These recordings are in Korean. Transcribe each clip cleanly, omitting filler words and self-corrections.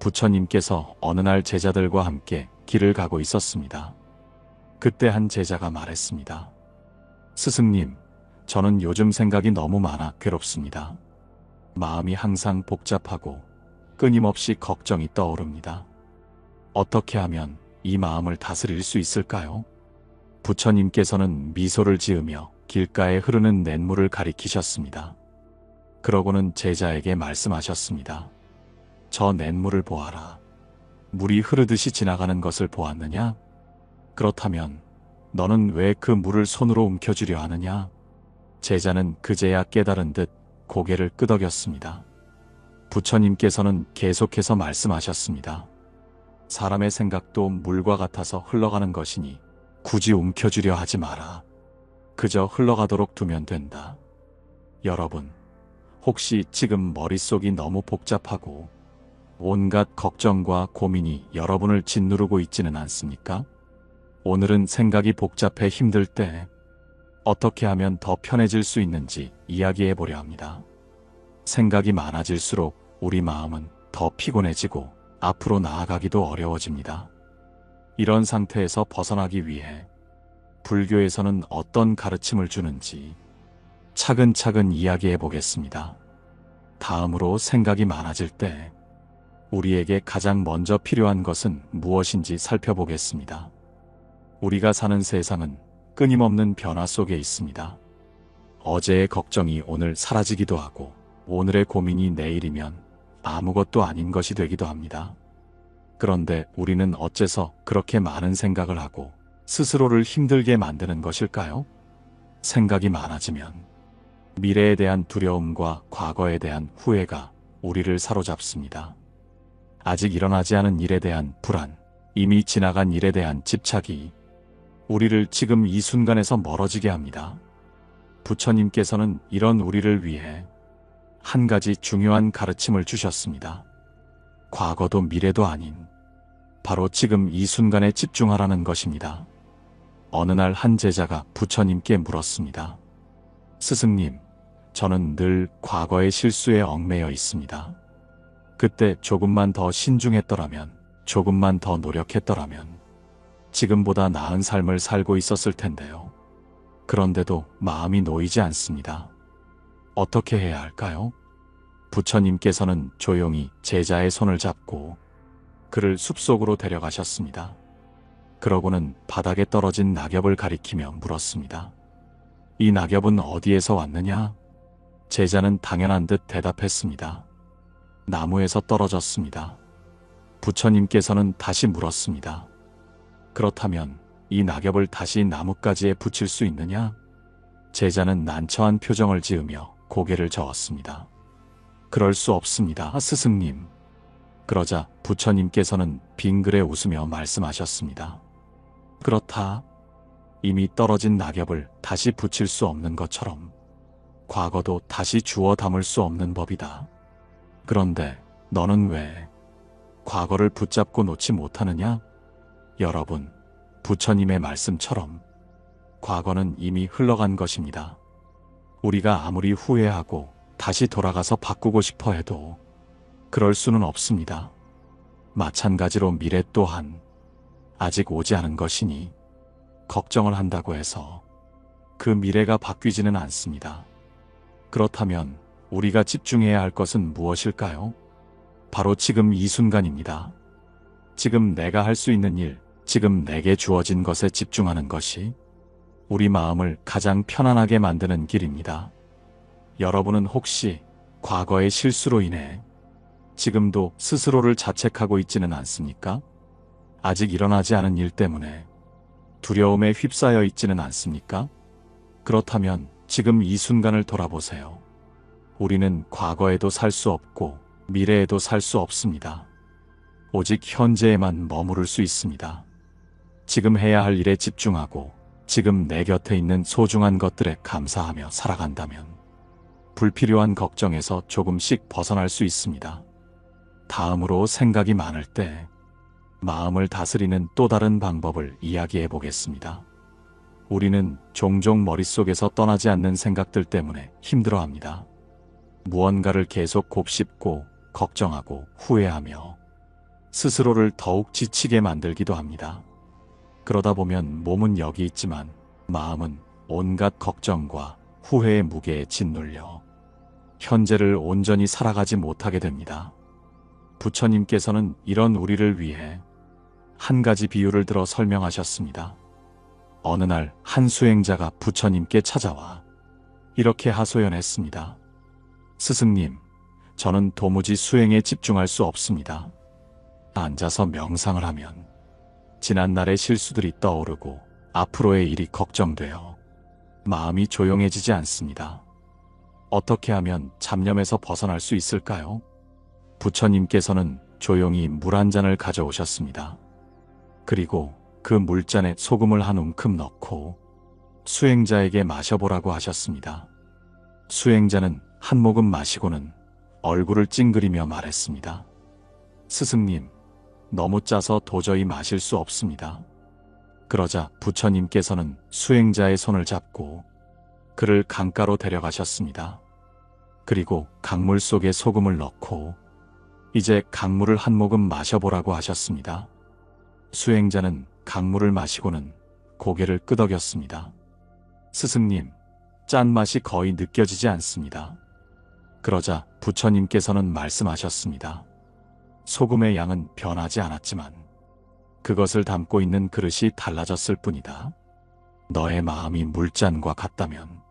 부처님께서 어느 날 제자들과 함께 길을 가고 있었습니다. 그때 한 제자가 말했습니다. 스승님, 저는 요즘 생각이 너무 많아 괴롭습니다. 마음이 항상 복잡하고 끊임없이 걱정이 떠오릅니다. 어떻게 하면 이 마음을 다스릴 수 있을까요? 부처님께서는 미소를 지으며 길가에 흐르는 냇물을 가리키셨습니다. 그러고는 제자에게 말씀하셨습니다. 저 냇물을 보아라. 물이 흐르듯이 지나가는 것을 보았느냐? 그렇다면 너는 왜 그 물을 손으로 움켜쥐려 하느냐? 제자는 그제야 깨달은 듯 고개를 끄덕였습니다. 부처님께서는 계속해서 말씀하셨습니다. 사람의 생각도 물과 같아서 흘러가는 것이니 굳이 움켜쥐려 하지 마라. 그저 흘러가도록 두면 된다. 여러분, 혹시 지금 머릿속이 너무 복잡하고 온갖 걱정과 고민이 여러분을 짓누르고 있지는 않습니까? 오늘은 생각이 복잡해 힘들 때 어떻게 하면 더 편해질 수 있는지 이야기해 보려 합니다. 생각이 많아질수록 우리 마음은 더 피곤해지고 앞으로 나아가기도 어려워집니다. 이런 상태에서 벗어나기 위해 불교에서는 어떤 가르침을 주는지 차근차근 이야기해 보겠습니다. 다음으로 생각이 많아질 때 우리에게 가장 먼저 필요한 것은 무엇인지 살펴보겠습니다. 우리가 사는 세상은 끊임없는 변화 속에 있습니다. 어제의 걱정이 오늘 사라지기도 하고 오늘의 고민이 내일이면 아무것도 아닌 것이 되기도 합니다. 그런데 우리는 어째서 그렇게 많은 생각을 하고 스스로를 힘들게 만드는 것일까요? 생각이 많아지면 미래에 대한 두려움과 과거에 대한 후회가 우리를 사로잡습니다. 아직 일어나지 않은 일에 대한 불안, 이미 지나간 일에 대한 집착이 우리를 지금 이 순간에서 멀어지게 합니다. 부처님께서는 이런 우리를 위해 한 가지 중요한 가르침을 주셨습니다. 과거도 미래도 아닌 바로 지금 이 순간에 집중하라는 것입니다. 어느 날 한 제자가 부처님께 물었습니다. 스승님, 저는 늘 과거의 실수에 얽매여 있습니다. 그때 조금만 더 신중했더라면, 조금만 더 노력했더라면 지금보다 나은 삶을 살고 있었을 텐데요. 그런데도 마음이 놓이지 않습니다. 어떻게 해야 할까요? 부처님께서는 조용히 제자의 손을 잡고 그를 숲속으로 데려가셨습니다. 그러고는 바닥에 떨어진 낙엽을 가리키며 물었습니다. 이 낙엽은 어디에서 왔느냐? 제자는 당연한 듯 대답했습니다. 나무에서 떨어졌습니다. 부처님께서는 다시 물었습니다. 그렇다면 이 낙엽을 다시 나뭇가지에 붙일 수 있느냐? 제자는 난처한 표정을 지으며 고개를 저었습니다. 그럴 수 없습니다, 스승님. 그러자 부처님께서는 빙그레 웃으며 말씀하셨습니다. 그렇다. 이미 떨어진 낙엽을 다시 붙일 수 없는 것처럼 과거도 다시 주워 담을 수 없는 법이다. 그런데 너는 왜 과거를 붙잡고 놓지 못하느냐? 여러분, 부처님의 말씀처럼 과거는 이미 흘러간 것입니다. 우리가 아무리 후회하고 다시 돌아가서 바꾸고 싶어 해도 그럴 수는 없습니다. 마찬가지로 미래 또한 아직 오지 않은 것이니 걱정을 한다고 해서 그 미래가 바뀌지는 않습니다. 그렇다면 우리가 집중해야 할 것은 무엇일까요? 바로 지금 이 순간입니다. 지금 내가 할 수 있는 일, 지금 내게 주어진 것에 집중하는 것이 우리 마음을 가장 편안하게 만드는 길입니다. 여러분은 혹시 과거의 실수로 인해 지금도 스스로를 자책하고 있지는 않습니까? 아직 일어나지 않은 일 때문에 두려움에 휩싸여 있지는 않습니까? 그렇다면 지금 이 순간을 돌아보세요. 우리는 과거에도 살 수 없고 미래에도 살 수 없습니다. 오직 현재에만 머무를 수 있습니다. 지금 해야 할 일에 집중하고 지금 내 곁에 있는 소중한 것들에 감사하며 살아간다면 불필요한 걱정에서 조금씩 벗어날 수 있습니다. 다음으로 생각이 많을 때 마음을 다스리는 또 다른 방법을 이야기해 보겠습니다. 우리는 종종 머릿속에서 떠나지 않는 생각들 때문에 힘들어합니다. 무언가를 계속 곱씹고 걱정하고 후회하며 스스로를 더욱 지치게 만들기도 합니다. 그러다 보면 몸은 여기 있지만 마음은 온갖 걱정과 후회의 무게에 짓눌려 현재를 온전히 살아가지 못하게 됩니다. 부처님께서는 이런 우리를 위해 한 가지 비유를 들어 설명하셨습니다. 어느 날 한 수행자가 부처님께 찾아와 이렇게 하소연했습니다. 스승님, 저는 도무지 수행에 집중할 수 없습니다. 앉아서 명상을 하면 지난날의 실수들이 떠오르고 앞으로의 일이 걱정되어 마음이 조용해지지 않습니다. 어떻게 하면 잡념에서 벗어날 수 있을까요? 부처님께서는 조용히 물 한 잔을 가져오셨습니다. 그리고 그 물잔에 소금을 한 움큼 넣고 수행자에게 마셔보라고 하셨습니다. 수행자는 한 모금 마시고는 얼굴을 찡그리며 말했습니다. 스승님, 너무 짜서 도저히 마실 수 없습니다. 그러자 부처님께서는 수행자의 손을 잡고 그를 강가로 데려가셨습니다. 그리고 강물 속에 소금을 넣고 이제 강물을 한 모금 마셔보라고 하셨습니다. 수행자는 강물을 마시고는 고개를 끄덕였습니다. 스승님, 짠맛이 거의 느껴지지 않습니다. 그러자 부처님께서는 말씀하셨습니다. 소금의 양은 변하지 않았지만 그것을 담고 있는 그릇이 달라졌을 뿐이다. 너의 마음이 물잔과 같다면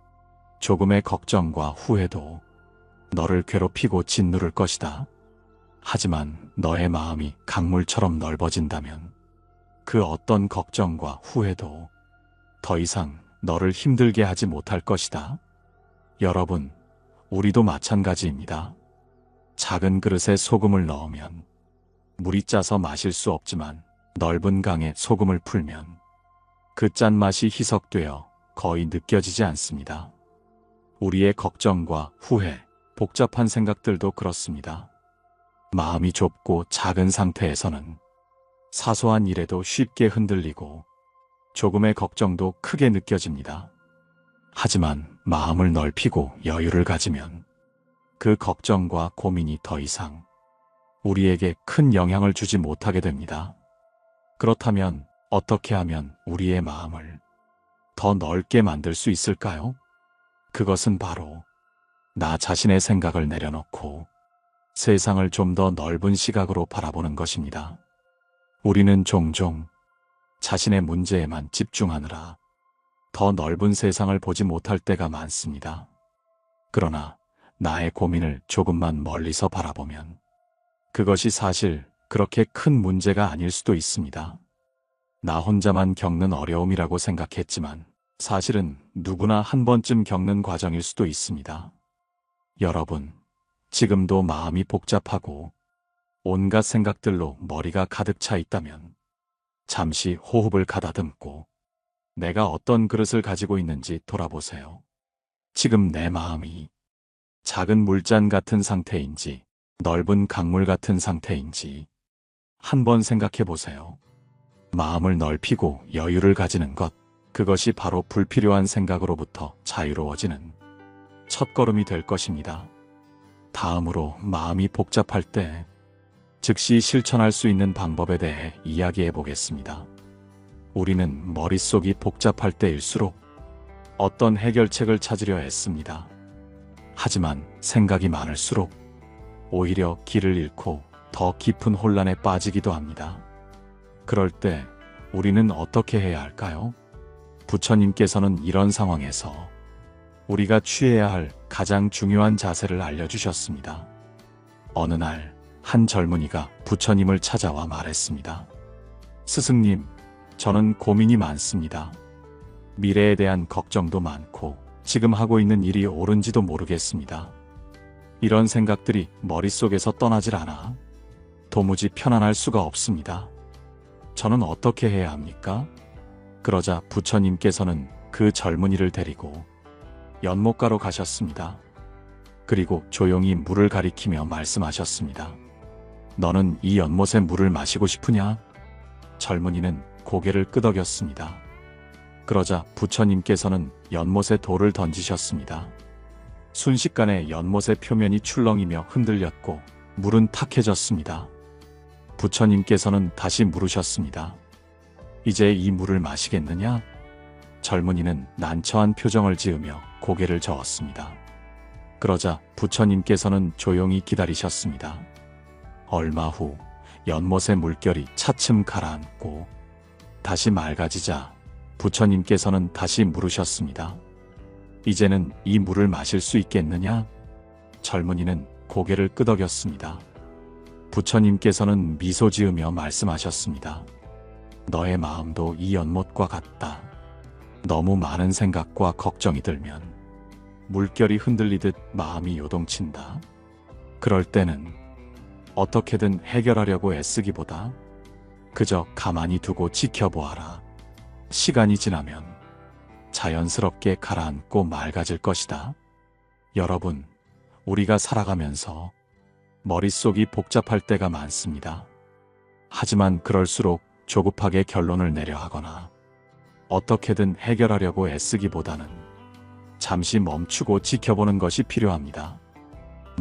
조금의 걱정과 후회도 너를 괴롭히고 짓누를 것이다. 하지만 너의 마음이 강물처럼 넓어진다면 그 어떤 걱정과 후회도 더 이상 너를 힘들게 하지 못할 것이다. 여러분, 우리도 마찬가지입니다. 작은 그릇에 소금을 넣으면 물이 짜서 마실 수 없지만 넓은 강에 소금을 풀면 그 짠맛이 희석되어 거의 느껴지지 않습니다. 우리의 걱정과 후회, 복잡한 생각들도 그렇습니다. 마음이 좁고 작은 상태에서는 사소한 일에도 쉽게 흔들리고 조금의 걱정도 크게 느껴집니다. 하지만 마음을 넓히고 여유를 가지면 그 걱정과 고민이 더 이상 우리에게 큰 영향을 주지 못하게 됩니다. 그렇다면 어떻게 하면 우리의 마음을 더 넓게 만들 수 있을까요? 그것은 바로 나 자신의 생각을 내려놓고 세상을 좀 더 넓은 시각으로 바라보는 것입니다. 우리는 종종 자신의 문제에만 집중하느라 더 넓은 세상을 보지 못할 때가 많습니다. 그러나 나의 고민을 조금만 멀리서 바라보면 그것이 사실 그렇게 큰 문제가 아닐 수도 있습니다. 나 혼자만 겪는 어려움이라고 생각했지만 사실은 누구나 한 번쯤 겪는 과정일 수도 있습니다. 여러분, 지금도 마음이 복잡하고 온갖 생각들로 머리가 가득 차 있다면 잠시 호흡을 가다듬고 내가 어떤 그릇을 가지고 있는지 돌아보세요. 지금 내 마음이 작은 물잔 같은 상태인지 넓은 강물 같은 상태인지 한번 생각해 보세요. 마음을 넓히고 여유를 가지는 것, 그것이 바로 불필요한 생각으로부터 자유로워지는 첫걸음이 될 것입니다. 다음으로 마음이 복잡할 때 즉시 실천할 수 있는 방법에 대해 이야기해 보겠습니다. 우리는 머릿속이 복잡할 때일수록 어떤 해결책을 찾으려 애씁니다. 하지만 생각이 많을수록 오히려 길을 잃고 더 깊은 혼란에 빠지기도 합니다. 그럴 때 우리는 어떻게 해야 할까요? 부처님께서는 이런 상황에서 우리가 취해야 할 가장 중요한 자세를 알려주셨습니다. 어느 날 한 젊은이가 부처님을 찾아와 말했습니다. 스승님, 저는 고민이 많습니다. 미래에 대한 걱정도 많고 지금 하고 있는 일이 옳은지도 모르겠습니다. 이런 생각들이 머릿속에서 떠나질 않아 도무지 편안할 수가 없습니다. 저는 어떻게 해야 합니까? 그러자 부처님께서는 그 젊은이를 데리고 연못가로 가셨습니다. 그리고 조용히 물을 가리키며 말씀하셨습니다. 너는 이 연못의 물을 마시고 싶으냐? 젊은이는 고개를 끄덕였습니다. 그러자 부처님께서는 연못에 돌을 던지셨습니다. 순식간에 연못의 표면이 출렁이며 흔들렸고 물은 탁해졌습니다. 부처님께서는 다시 물으셨습니다. 이제 이 물을 마시겠느냐? 젊은이는 난처한 표정을 지으며 고개를 저었습니다. 그러자 부처님께서는 조용히 기다리셨습니다. 얼마 후 연못의 물결이 차츰 가라앉고 다시 맑아지자 부처님께서는 다시 물으셨습니다. 이제는 이 물을 마실 수 있겠느냐? 젊은이는 고개를 끄덕였습니다. 부처님께서는 미소 지으며 말씀하셨습니다. 너의 마음도 이 연못과 같다. 너무 많은 생각과 걱정이 들면 물결이 흔들리듯 마음이 요동친다. 그럴 때는 어떻게든 해결하려고 애쓰기보다 그저 가만히 두고 지켜보아라. 시간이 지나면 자연스럽게 가라앉고 맑아질 것이다. 여러분, 우리가 살아가면서 머릿속이 복잡할 때가 많습니다. 하지만 그럴수록 조급하게 결론을 내려 하거나 어떻게든 해결하려고 애쓰기보다는 잠시 멈추고 지켜보는 것이 필요합니다.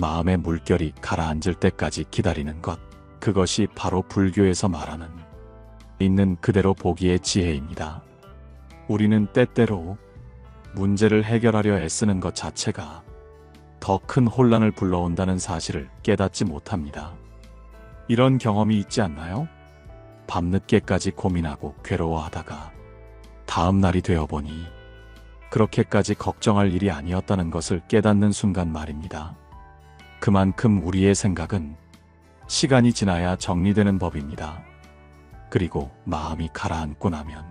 마음의 물결이 가라앉을 때까지 기다리는 것, 그것이 바로 불교에서 말하는 있는 그대로 보기의 지혜입니다. 우리는 때때로 문제를 해결하려 애쓰는 것 자체가 더 큰 혼란을 불러온다는 사실을 깨닫지 못합니다. 이런 경험이 있지 않나요? 밤늦게까지 고민하고 괴로워하다가 다음 날이 되어보니 그렇게까지 걱정할 일이 아니었다는 것을 깨닫는 순간 말입니다. 그만큼 우리의 생각은 시간이 지나야 정리되는 법입니다. 그리고 마음이 가라앉고 나면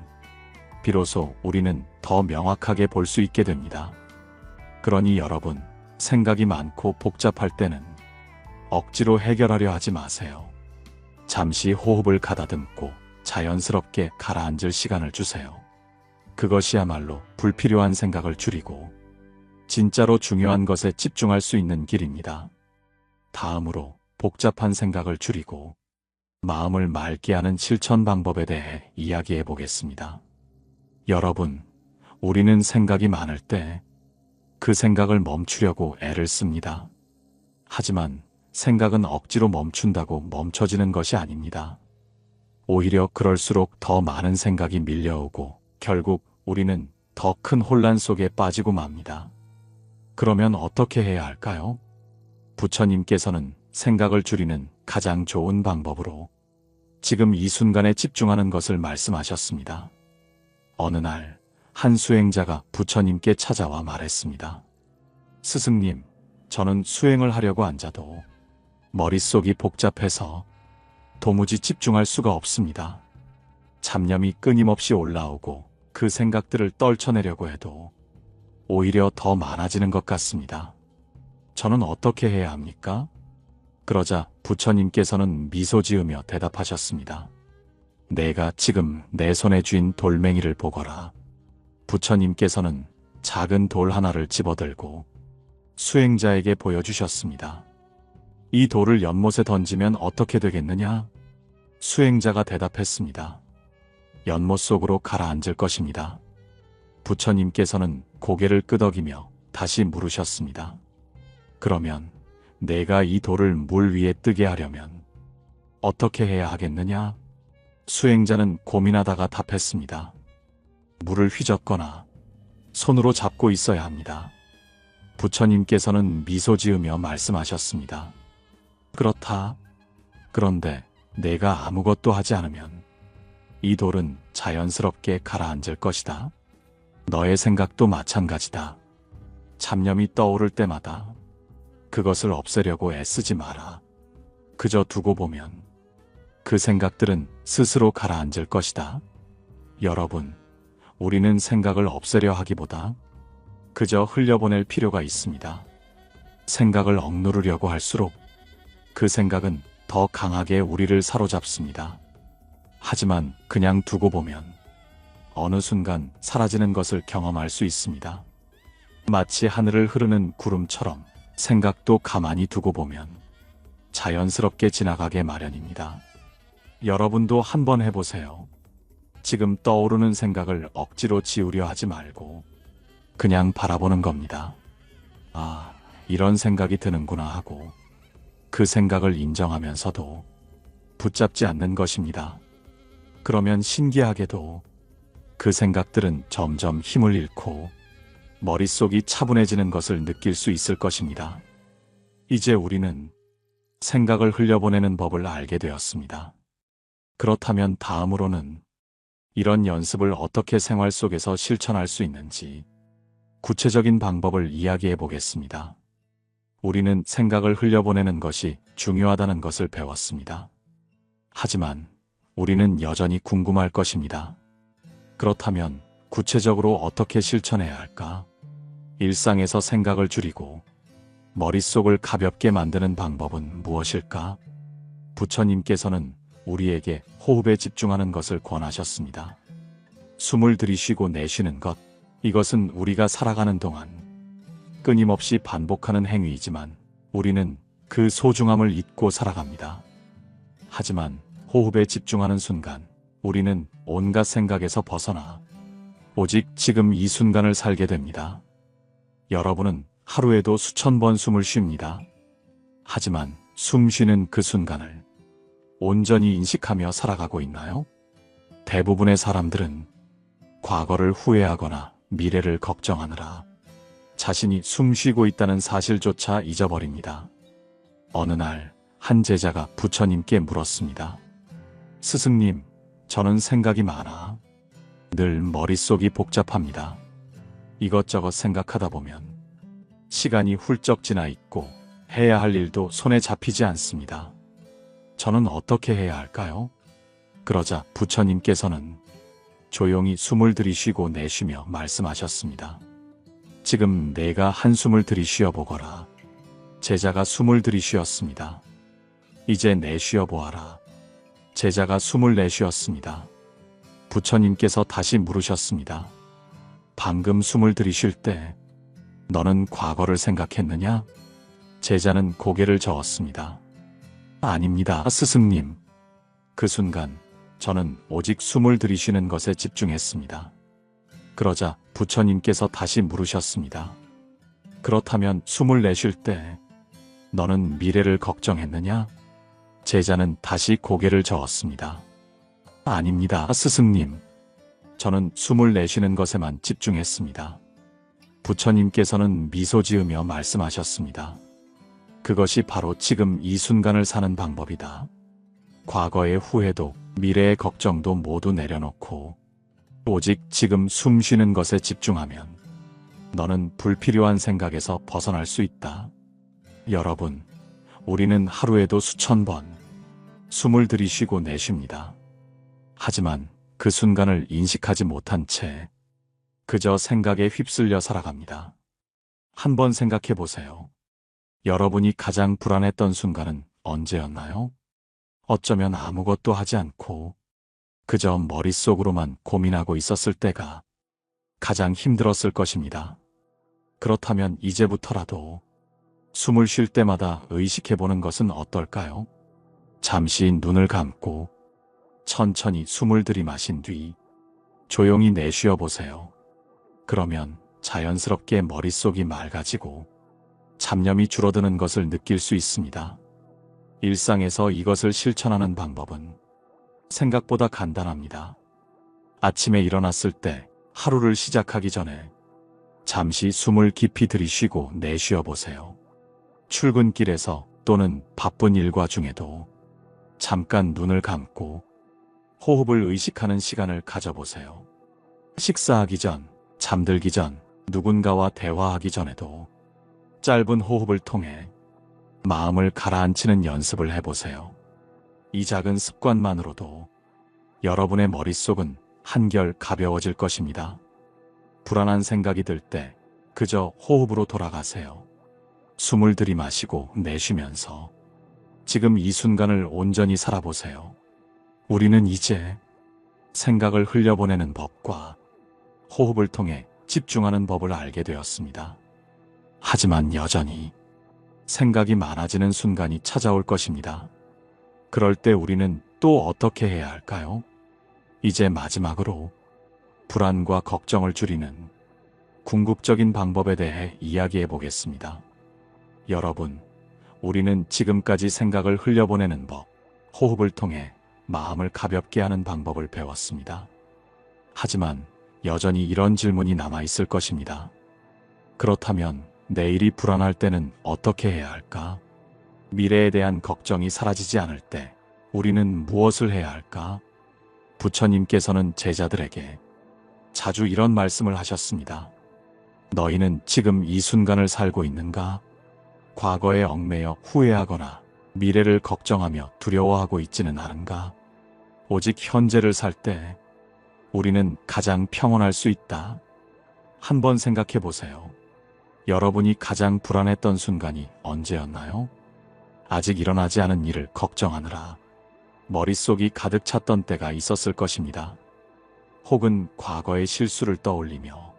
비로소 우리는 더 명확하게 볼 수 있게 됩니다. 그러니 여러분, 생각이 많고 복잡할 때는 억지로 해결하려 하지 마세요. 잠시 호흡을 가다듬고 자연스럽게 가라앉을 시간을 주세요. 그것이야말로 불필요한 생각을 줄이고 진짜로 중요한 것에 집중할 수 있는 길입니다. 다음으로 복잡한 생각을 줄이고 마음을 맑게 하는 실천 방법에 대해 이야기해 보겠습니다. 여러분, 우리는 생각이 많을 때 그 생각을 멈추려고 애를 씁니다. 하지만 생각은 억지로 멈춘다고 멈춰지는 것이 아닙니다. 오히려 그럴수록 더 많은 생각이 밀려오고 결국 우리는 더 큰 혼란 속에 빠지고 맙니다. 그러면 어떻게 해야 할까요? 부처님께서는 생각을 줄이는 가장 좋은 방법으로 지금 이 순간에 집중하는 것을 말씀하셨습니다. 어느 날 한 수행자가 부처님께 찾아와 말했습니다. 스승님, 저는 수행을 하려고 앉아도 머릿속이 복잡해서 도무지 집중할 수가 없습니다. 잡념이 끊임없이 올라오고 그 생각들을 떨쳐내려고 해도 오히려 더 많아지는 것 같습니다. 저는 어떻게 해야 합니까? 그러자 부처님께서는 미소 지으며 대답하셨습니다. 내가 지금 내 손에 쥔 돌멩이를 보거라. 부처님께서는 작은 돌 하나를 집어들고 수행자에게 보여주셨습니다. 이 돌을 연못에 던지면 어떻게 되겠느냐? 수행자가 대답했습니다. 연못 속으로 가라앉을 것입니다. 부처님께서는 고개를 끄덕이며 다시 물으셨습니다. 그러면 내가 이 돌을 물 위에 뜨게 하려면 어떻게 해야 하겠느냐? 수행자는 고민하다가 답했습니다. 물을 휘젓거나 손으로 잡고 있어야 합니다. 부처님께서는 미소 지으며 말씀하셨습니다. 그렇다. 그런데 내가 아무것도 하지 않으면 이 돌은 자연스럽게 가라앉을 것이다. 너의 생각도 마찬가지다. 잡념이 떠오를 때마다 그것을 없애려고 애쓰지 마라. 그저 두고 보면 그 생각들은 스스로 가라앉을 것이다. 여러분, 우리는 생각을 없애려 하기보다 그저 흘려보낼 필요가 있습니다. 생각을 억누르려고 할수록 그 생각은 더 강하게 우리를 사로잡습니다. 하지만 그냥 두고 보면 어느 순간 사라지는 것을 경험할 수 있습니다. 마치 하늘을 흐르는 구름처럼 생각도 가만히 두고 보면 자연스럽게 지나가게 마련입니다. 여러분도 한번 해보세요. 지금 떠오르는 생각을 억지로 지우려 하지 말고 그냥 바라보는 겁니다. 아, 이런 생각이 드는구나 하고 그 생각을 인정하면서도 붙잡지 않는 것입니다. 그러면 신기하게도 그 생각들은 점점 힘을 잃고 머릿속이 차분해지는 것을 느낄 수 있을 것입니다. 이제 우리는 생각을 흘려보내는 법을 알게 되었습니다. 그렇다면 다음으로는 이런 연습을 어떻게 생활 속에서 실천할 수 있는지 구체적인 방법을 이야기해 보겠습니다. 우리는 생각을 흘려보내는 것이 중요하다는 것을 배웠습니다. 하지만 우리는 여전히 궁금할 것입니다. 그렇다면 구체적으로 어떻게 실천해야 할까? 일상에서 생각을 줄이고 머릿속을 가볍게 만드는 방법은 무엇일까? 부처님께서는 우리에게 호흡에 집중하는 것을 권하셨습니다. 숨을 들이쉬고 내쉬는 것, 이것은 우리가 살아가는 동안 끊임없이 반복하는 행위이지만 우리는 그 소중함을 잊고 살아갑니다. 하지만 호흡에 집중하는 순간 우리는 온갖 생각에서 벗어나 오직 지금 이 순간을 살게 됩니다. 여러분은 하루에도 수천 번 숨을 쉽니다. 하지만 숨 쉬는 그 순간을 온전히 인식하며 살아가고 있나요? 대부분의 사람들은 과거를 후회하거나 미래를 걱정하느라 자신이 숨 쉬고 있다는 사실조차 잊어버립니다. 어느 날 한 제자가 부처님께 물었습니다. 스승님, 저는 생각이 많아. 늘 머릿속이 복잡합니다. 이것저것 생각하다 보면 시간이 훌쩍 지나 있고 해야 할 일도 손에 잡히지 않습니다. 저는 어떻게 해야 할까요? 그러자 부처님께서는 조용히 숨을 들이쉬고 내쉬며 말씀하셨습니다. 지금 내가 한숨을 들이쉬어 보거라. 제자가 숨을 들이쉬었습니다. 이제 내쉬어 보아라. 제자가 숨을 내쉬었습니다. 부처님께서 다시 물으셨습니다. 방금 숨을 들이쉴 때 너는 과거를 생각했느냐? 제자는 고개를 저었습니다. 아닙니다, 스승님. 그 순간 저는 오직 숨을 들이쉬는 것에 집중했습니다. 그러자 부처님께서 다시 물으셨습니다. 그렇다면 숨을 내쉴 때 너는 미래를 걱정했느냐? 제자는 다시 고개를 저었습니다. 아닙니다, 스승님. 저는 숨을 내쉬는 것에만 집중했습니다. 부처님께서는 미소 지으며 말씀하셨습니다. 그것이 바로 지금 이 순간을 사는 방법이다. 과거의 후회도 미래의 걱정도 모두 내려놓고 오직 지금 숨 쉬는 것에 집중하면 너는 불필요한 생각에서 벗어날 수 있다. 여러분, 우리는 하루에도 수천 번 숨을 들이쉬고 내쉽니다. 하지만 그 순간을 인식하지 못한 채 그저 생각에 휩쓸려 살아갑니다. 한번 생각해 보세요. 여러분이 가장 불안했던 순간은 언제였나요? 어쩌면 아무것도 하지 않고 그저 머릿속으로만 고민하고 있었을 때가 가장 힘들었을 것입니다. 그렇다면 이제부터라도 숨을 쉴 때마다 의식해보는 것은 어떨까요? 잠시 눈을 감고 천천히 숨을 들이마신 뒤 조용히 내쉬어 보세요. 그러면 자연스럽게 머릿속이 맑아지고 잡념이 줄어드는 것을 느낄 수 있습니다. 일상에서 이것을 실천하는 방법은 생각보다 간단합니다. 아침에 일어났을 때 하루를 시작하기 전에 잠시 숨을 깊이 들이쉬고 내쉬어 보세요. 출근길에서 또는 바쁜 일과 중에도 잠깐 눈을 감고 호흡을 의식하는 시간을 가져보세요. 식사하기 전, 잠들기 전, 누군가와 대화하기 전에도 짧은 호흡을 통해 마음을 가라앉히는 연습을 해보세요. 이 작은 습관만으로도 여러분의 머릿속은 한결 가벼워질 것입니다. 불안한 생각이 들 때 그저 호흡으로 돌아가세요. 숨을 들이마시고 내쉬면서 지금 이 순간을 온전히 살아보세요. 우리는 이제 생각을 흘려보내는 법과 호흡을 통해 집중하는 법을 알게 되었습니다. 하지만 여전히 생각이 많아지는 순간이 찾아올 것입니다. 그럴 때 우리는 또 어떻게 해야 할까요? 이제 마지막으로 불안과 걱정을 줄이는 궁극적인 방법에 대해 이야기해 보겠습니다. 여러분, 우리는 지금까지 생각을 흘려보내는 법, 호흡을 통해 마음을 가볍게 하는 방법을 배웠습니다. 하지만 여전히 이런 질문이 남아있을 것입니다. 그렇다면 내일이 불안할 때는 어떻게 해야 할까? 미래에 대한 걱정이 사라지지 않을 때 우리는 무엇을 해야 할까? 부처님께서는 제자들에게 자주 이런 말씀을 하셨습니다. 너희는 지금 이 순간을 살고 있는가? 과거에 얽매여 후회하거나 미래를 걱정하며 두려워하고 있지는 않은가? 오직 현재를 살 때 우리는 가장 평온할 수 있다. 한번 생각해 보세요. 여러분이 가장 불안했던 순간이 언제였나요? 아직 일어나지 않은 일을 걱정하느라 머릿속이 가득 찼던 때가 있었을 것입니다. 혹은 과거의 실수를 떠올리며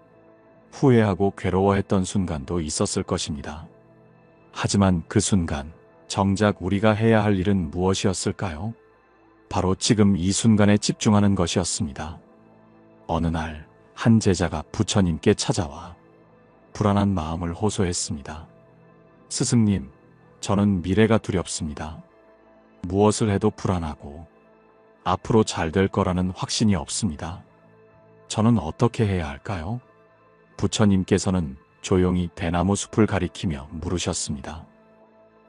후회하고 괴로워했던 순간도 있었을 것입니다. 하지만 그 순간 정작 우리가 해야 할 일은 무엇이었을까요? 바로 지금 이 순간에 집중하는 것이었습니다. 어느 날 한 제자가 부처님께 찾아와 불안한 마음을 호소했습니다. 스승님, 저는 미래가 두렵습니다. 무엇을 해도 불안하고 앞으로 잘 될 거라는 확신이 없습니다. 저는 어떻게 해야 할까요? 부처님께서는 조용히 대나무 숲을 가리키며 물으셨습니다.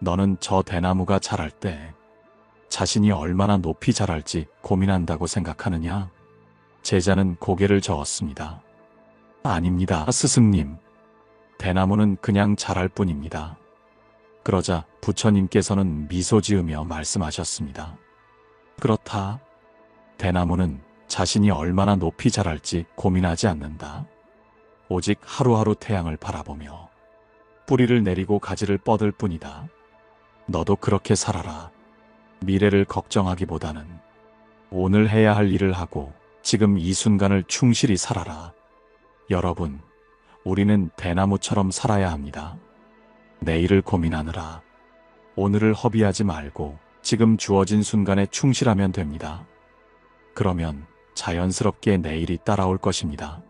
너는 저 대나무가 자랄 때 자신이 얼마나 높이 자랄지 고민한다고 생각하느냐? 제자는 고개를 저었습니다. 아닙니다, 스승님. 대나무는 그냥 자랄 뿐입니다. 그러자 부처님께서는 미소 지으며 말씀하셨습니다. 그렇다. 대나무는 자신이 얼마나 높이 자랄지 고민하지 않는다. 오직 하루하루 태양을 바라보며 뿌리를 내리고 가지를 뻗을 뿐이다. 너도 그렇게 살아라. 미래를 걱정하기보다는 오늘 해야 할 일을 하고 지금 이 순간을 충실히 살아라. 여러분, 우리는 대나무처럼 살아야 합니다. 내일을 고민하느라 오늘을 허비하지 말고 지금 주어진 순간에 충실하면 됩니다. 그러면 자연스럽게 내일이 따라올 것입니다.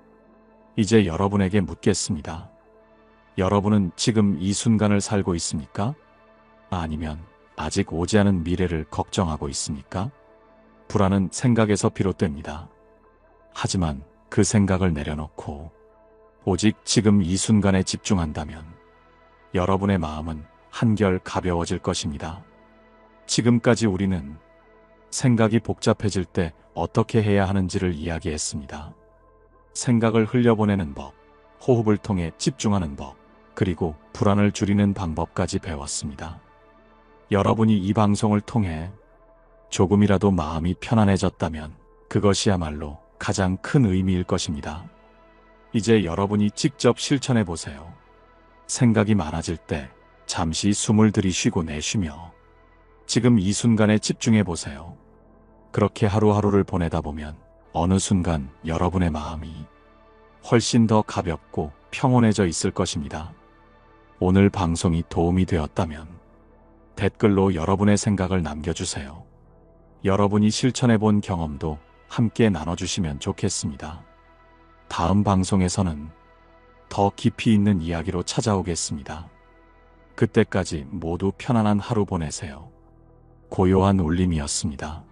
이제 여러분에게 묻겠습니다. 여러분은 지금 이 순간을 살고 있습니까? 아니면 아직 오지 않은 미래를 걱정하고 있습니까? 불안은 생각에서 비롯됩니다. 하지만 그 생각을 내려놓고 오직 지금 이 순간에 집중한다면 여러분의 마음은 한결 가벼워질 것입니다. 지금까지 우리는 생각이 복잡해질 때 어떻게 해야 하는지를 이야기했습니다. 생각을 흘려보내는 법, 호흡을 통해 집중하는 법, 그리고 불안을 줄이는 방법까지 배웠습니다. 여러분이 이 방송을 통해 조금이라도 마음이 편안해졌다면 그것이야말로 가장 큰 의미일 것입니다. 이제 여러분이 직접 실천해 보세요. 생각이 많아질 때 잠시 숨을 들이쉬고 내쉬며 지금 이 순간에 집중해 보세요. 그렇게 하루하루를 보내다 보면 어느 순간 여러분의 마음이 훨씬 더 가볍고 평온해져 있을 것입니다. 오늘 방송이 도움이 되었다면 댓글로 여러분의 생각을 남겨주세요. 여러분이 실천해 본 경험도 함께 나눠주시면 좋겠습니다. 다음 방송에서는 더 깊이 있는 이야기로 찾아오겠습니다. 그때까지 모두 편안한 하루 보내세요. 고요한 울림이었습니다.